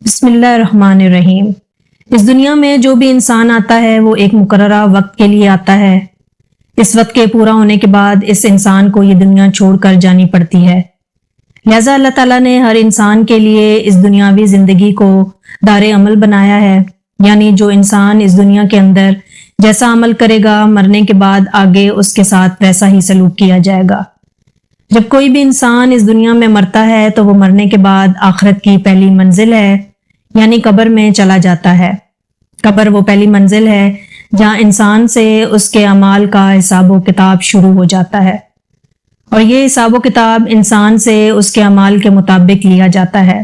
बिस्मिल्लाहिर्रहमानिर्रहीम। इस दुनिया में जो भी इंसान आता है वो एक मुकर्ररा वक्त के लिए आता है। इस वक्त के पूरा होने के बाद इस इंसान को ये दुनिया छोड़कर जानी पड़ती है। लिहाजा अल्लाह ताला ने हर इंसान के लिए इस दुनियावी जिंदगी को दारे अमल बनाया है, यानी जो इंसान इस दुनिया के अंदर जैसा अमल करेगा मरने के बाद आगे उसके साथ वैसा ही सलूक किया जाएगा। जब कोई भी इंसान इस दुनिया में मरता है तो वो मरने के बाद आखिरत की पहली मंजिल है, यानी कब्र में चला जाता है। कब्र वो पहली मंजिल है जहाँ इंसान से उसके अमाल का हिसाब किताब शुरू हो जाता है, और ये हिसाब किताब इंसान से उसके अमाल के मुताबिक लिया जाता है।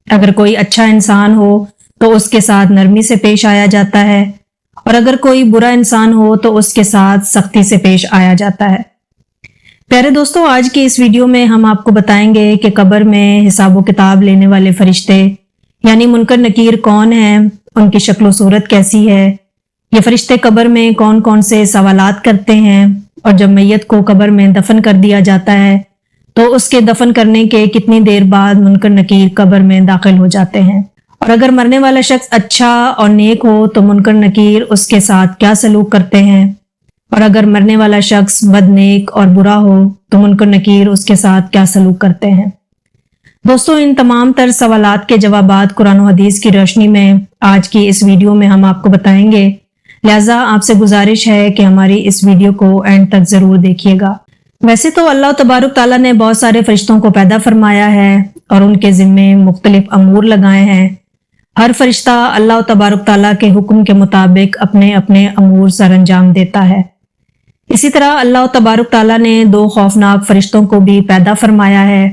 अगर कोई अच्छा इंसान हो तो उसके साथ नरमी से पेश आया जाता है, और अगर कोई बुरा इंसान हो तो उसके साथ सख्ती से पेश आया जाता है। प्यारे दोस्तों, आज की इस वीडियो में हम आपको बताएंगे कि कब्र में हिसाब किताब लेने वाले फरिश्ते यानी मुनकर नकीर कौन हैं, उनकी शक्ल सूरत कैसी है, ये फरिश्ते कब्र में कौन कौन से सवालात करते हैं, और जब मैयत को कब्र में दफन कर दिया जाता है तो उसके दफन करने के कितनी देर बाद मुनकर नकीर कब्र में दाखिल हो जाते हैं। और अगर मरने वाला शख्स अच्छा और नेक हो तो मुनकर नकीर उसके साथ क्या सलूक करते हैं, और अगर मरने वाला शख्स बदनेक और बुरा हो तो मुनकर नकीर उसके साथ क्या सलूक करते हैं। दोस्तों, इन तमाम तर सवालात के जवाबात कुरान और हदीस की रोशनी में आज की इस वीडियो में हम आपको बताएंगे। लिहाजा आपसे गुजारिश है कि हमारी इस वीडियो को एंड तक जरूर देखिएगा। वैसे तो अल्लाह तबारुक ताला ने बहुत सारे फरिश्तों को पैदा फरमाया है और उनके जिम्मे मुख्तलिफ अमूर लगाए हैं। हर फरिश्ता अल्लाह तबारुक ताला के हुक्म के मुताबिक अपने अपने अमूर सर अंजाम देता है। इसी तरह अल्लाह तबारुक ताला ने दो खौफनाक फरिश्तों को भी पैदा फरमाया है,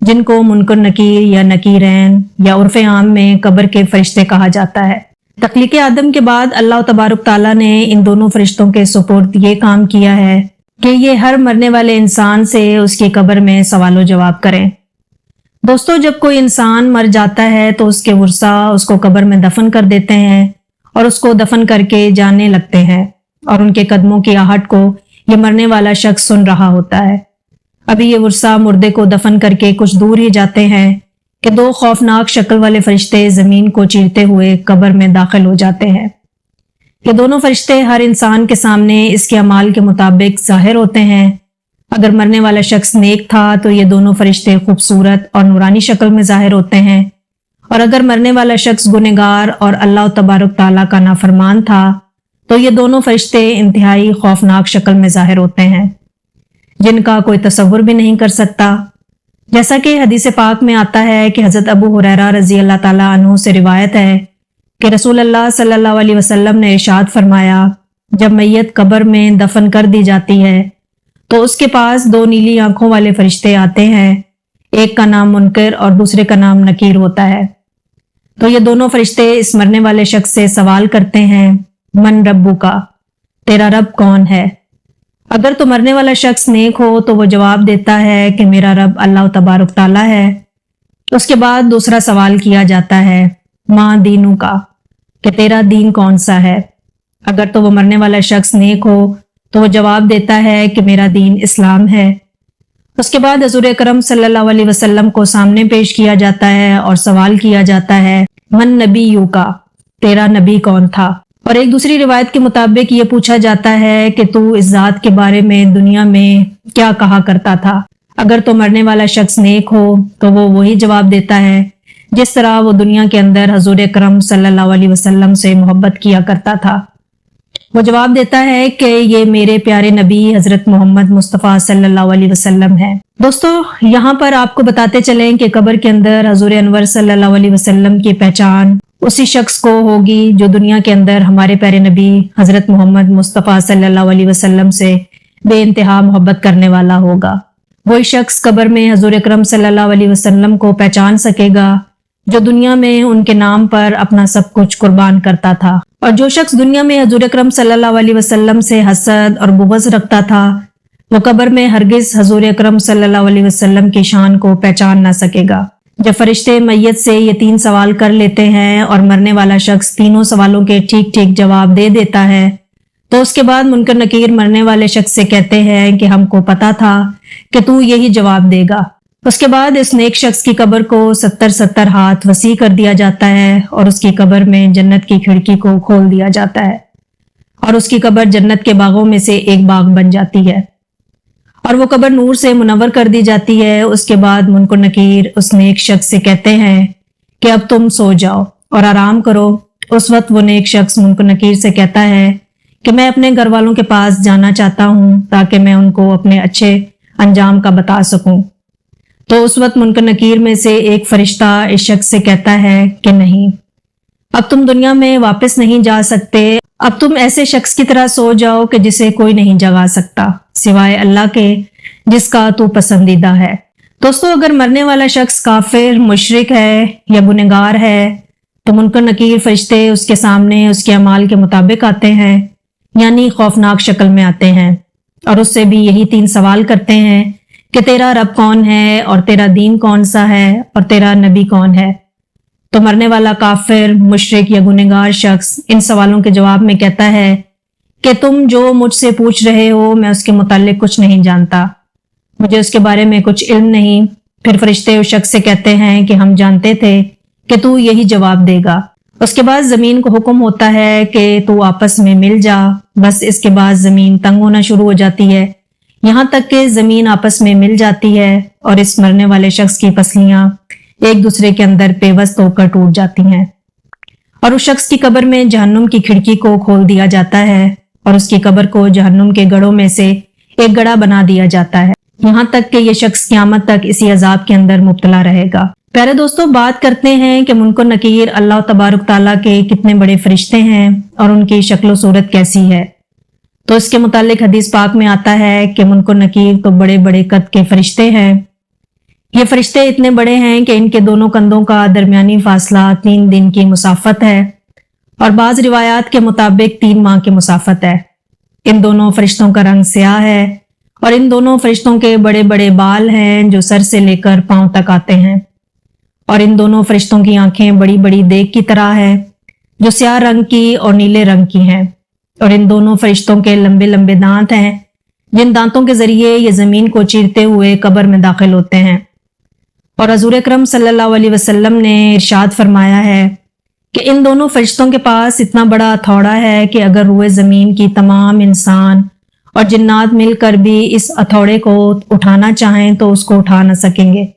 जिनको मुनकर नकीर या नकीरैन या उर्फ़े आम में कब्र के फरिश्ते कहा जाता है। तख्लीक आदम के बाद अल्लाह तबारुक ताला ने इन दोनों फरिश्तों के सुपुर्द ये काम किया है कि ये हर मरने वाले इंसान से उसकी कब्र में सवालो जवाब करें। दोस्तों, जब कोई इंसान मर जाता है तो उसके वर्सा उसको कब्र में दफन कर देते हैं और उसको दफन करके जाने लगते हैं, और उनके कदमों की आहट को ये मरने वाला शख्स सुन रहा होता है। अभी ये वर्सा मुर्दे को दफन करके कुछ दूर ही जाते हैं कि दो खौफनाक शक्ल वाले फरिश्ते जमीन को चीरते हुए कब्र में दाखिल हो जाते हैं। ये दोनों फरिश्ते हर इंसान के सामने इसके अमाल के मुताबिक जाहिर होते हैं। अगर मरने वाला शख्स नेक था तो ये दोनों फरिश्ते खूबसूरत और नूरानी शक्ल में जाहिर होते हैं, और अगर मरने वाला शख्स गुनहगार और अल्लाह तबारुक ताला का नाफरमान था तो ये दोनों फरिश्ते इंतहाई खौफनाक शक्ल में जाहिर होते हैं, जिनका कोई तसव्वुर भी नहीं कर सकता। जैसा कि हदीस पाक में आता है कि हज़रत अबू हुरैरा रज़ी अल्लाह ताला अन्हु से रिवायत है कि रसूल अल्लाह सल्लल्लाहु अलैहि वसल्लम ने इरशाद फरमाया, जब मैयत कब्र में दफन कर दी जाती है तो उसके पास दो नीली आंखों वाले फरिश्ते आते हैं। एक का नाम मुनकर और दूसरे का नाम नकीर होता है। तो ये दोनों फरिश्ते इस मरने वाले शख्स से सवाल करते हैं, मन रब्बू का, तेरा रब कौन है। अगर तो मरने वाला शख्स नेक हो तो वो जवाब देता है कि मेरा रब अल्लाह तबारुक ताला है। उसके बाद दूसरा सवाल किया जाता है, माँ दीनू का, कि तेरा दीन कौन सा है। अगर तो वो मरने वाला शख्स नेक हो तो वो जवाब देता है कि मेरा दीन इस्लाम है। उसके बाद हुज़ूर अकरम सल्लल्लाहु अलैहि वसल्लम को सामने पेश किया जाता है और सवाल किया जाता है, मन नबी यू का, तेरा नबी कौन था। और एक दूसरी रिवायत के मुताबिक ये पूछा जाता है कि तू इस जात के बारे में दुनिया में क्या कहा करता था। अगर तो मरने वाला शख्स नेक हो तो वो वही जवाब देता है जिस तरह वो दुनिया के अंदर हुज़ूर अकरम सल्लल्लाहु अलैहि वसल्लम से मोहब्बत किया करता था। वो जवाब देता है कि ये मेरे प्यारे नबी हजरत मोहम्मद मुस्तफ़ा सल्लल्लाहु अलैहि वसल्लम है। दोस्तों, यहाँ पर आपको बताते चलें कि कब्र के अंदर हुज़ूर अनवर सल्लल्लाहु अलैहि वसल्लम की पहचान उसी शख्स को होगी जो दुनिया के अंदर हमारे प्यारे नबी हजरत मोहम्मद मुस्तफ़ा सल्लल्लाहु अलैहि वसल्लम से बेइंतहा मोहब्बत करने वाला होगा। वही शख्स कब्र में हुज़ूर अकरम सल्लल्लाहु अलैहि वसल्लम को पहचान सकेगा जो दुनिया में उनके नाम पर अपना सब कुछ कुर्बान करता था। और जो शख्स दुनिया में हुज़ूर अकरम सल्लल्लाहु अलैहि वसल्लम से हसद और बुग़्ज़ रखता था वो कब्र में हरगिज हुज़ूर अकरम सल्लल्लाहु अलैहि वसल्लम की शान को पहचान ना सकेगा। जब फरिश्ते मैयत से ये तीन सवाल कर लेते हैं और मरने वाला शख्स तीनों सवालों के ठीक ठीक जवाब दे देता है तो उसके बाद मुनकर नकीर मरने वाले शख्स से कहते हैं कि हमको पता था कि तू यही जवाब देगा। उसके बाद इस नेक शख्स की कब्र को 70-70 हाथ वसी कर दिया जाता है और उसकी कब्र में जन्नत की खिड़की को खोल दिया जाता है और उसकी कब्र जन्नत के बागों में से एक बाग बन जाती है और वो कब्र नूर से मुनव्वर कर दी जाती है। उसके बाद मुनकर नकीर उस नेक शख्स से कहते हैं कि अब तुम सो जाओ और आराम करो। उस वक्त वो नेक शख्स मुनकर नकीर से कहता है कि मैं अपने घर वालों के पास जाना चाहता हूँ ताकि मैं उनको अपने अच्छे अंजाम का बता सकूं। तो उस वक्त मुनकर नकीर में से एक फरिश्ता इस शख्स से कहता है कि नहीं, अब तुम दुनिया में वापस नहीं जा सकते। अब तुम ऐसे शख्स की तरह सो जाओ कि जिसे कोई नहीं जगा सकता सिवाय अल्लाह के जिसका तू पसंदीदा है। दोस्तों, अगर मरने वाला शख्स काफिर, मुशरिक है या गुनहगार है तो मुनकर नकीर फरिश्ते उसके सामने उसके अमाल के मुताबिक आते हैं, यानी खौफनाक शक्ल में आते हैं और उससे भी यही 3 सवाल करते हैं कि तेरा रब कौन है और तेरा दीन कौन सा है और तेरा नबी कौन है। तो मरने वाला काफिर, मुशरिक या गुनहगार शख्स इन सवालों के जवाब में कहता है कि तुम जो मुझसे पूछ रहे हो मैं उसके मुतालिक कुछ नहीं जानता, मुझे उसके बारे में कुछ इल्म नहीं। फिर फरिश्ते उस शख्स से कहते हैं कि हम जानते थे कि तू यही जवाब देगा। उसके बाद जमीन को हुक्म होता है कि तू आपस में मिल जा। बस इसके बाद जमीन तंग होना शुरू हो जाती है, यहाँ तक कि जमीन आपस में मिल जाती है और इस मरने वाले शख्स की पसलियां एक दूसरे के अंदर पेवस्त होकर टूट जाती हैं और उस शख्स की कब्र में जहन्नुम की खिड़की को खोल दिया जाता है और उसकी कब्र को जहन्नुम के गढ़ों में से एक गड़ा बना दिया जाता है, यहाँ तक कि यह शख्स क़यामत तक इसी अजाब के अंदर मुब्तला रहेगा। प्यारे दोस्तों, बात करते हैं कि मुनकर नकीर अल्लाह तबारक ताला के कितने बड़े फरिश्ते हैं और उनकी शक्ल सूरत कैसी है। तो इसके मुतालिक हदीस पाक में आता है कि मुनकर नकीर तो बड़े बड़े कद के फरिश्ते हैं। ये फरिश्ते इतने बड़े हैं कि इनके दोनों कंधों का दरमियानी फासला 3 दिन की मुसाफत है और बाज रिवायात के मुताबिक 3 माह की मुसाफत है। इन दोनों फरिश्तों का रंग स्याह है और इन दोनों फरिश्तों के बड़े बड़े बाल हैं जो सर से लेकर पांव तक आते हैं और इन दोनों फरिश्तों की आंखें बड़ी बड़ी देग की तरह है जो स्याह रंग की और नीले रंग की हैं और इन दोनों फरिश्तों के लंबे लंबे दांत हैं जिन दांतों के जरिए ये जमीन को चीरते हुए कब्र में दाखिल होते हैं। और हजूर अकरम सल्लल्लाहु अलैहि वसल्लम ने इरशाद फरमाया है कि इन दोनों फरिश्तों के पास इतना बड़ा हथौड़ा है कि अगर रूए जमीन की तमाम इंसान और जिन्नात मिलकर भी इस हथौड़े को उठाना चाहें तो उसको उठा न सकेंगे।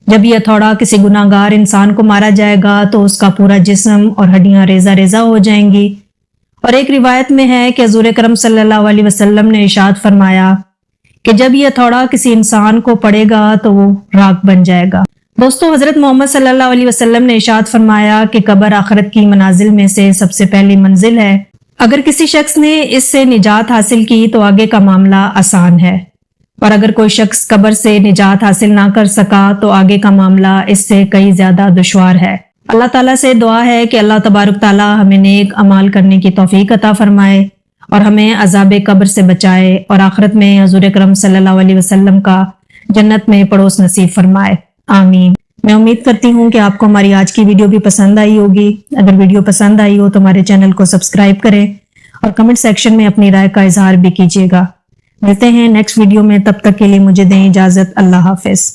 जब ये हथौड़ा किसी गुनाहगार इंसान को मारा जाएगा तो उसका पूरा जिस्म और हड्डियां रेजा रेजा हो जाएंगी। और एक रिवायत में है कि हजूर अकरम सल्लल्लाहु अलैहि वसल्लम ने इरशाद फरमाया कि जब ये हथौड़ा किसी इंसान को पड़ेगा तो वो राख बन जाएगा। दोस्तों, हजरत मोहम्मद सल्लल्लाहु अलैहि वसल्लम ने इरशाद फरमाया कि कब्र आखिरत की मनाजिल में से सबसे पहली मंजिल है। अगर किसी शख्स ने इससे निजात हासिल की तो आगे का मामला आसान है और अगर कोई शख्स कब्र से निजात हासिल ना कर सका तो आगे का मामला इससे कई ज्यादा दुश्वार है। अल्लाह ताला से दुआ है कि अल्लाह तबारक ताला हमें नेक अमाल करने की तौफीक अता फरमाए और हमें अजाब कब्र से बचाए और आखिरत में हजूर अकरम सल्लल्लाहु अलैहि वसल्लम का जन्नत में पड़ोस नसीब फरमाए। आमीन। मैं उम्मीद करती हूँ कि आपको हमारी आज की वीडियो भी पसंद आई होगी। अगर वीडियो पसंद आई हो तो हमारे चैनल को सब्सक्राइब करें और कमेंट सेक्शन में अपनी राय का इजहार भी कीजिएगा। मिलते हैं नेक्स्ट वीडियो में, तब तक के लिए मुझे दें इजाजत। अल्लाह हाफिज।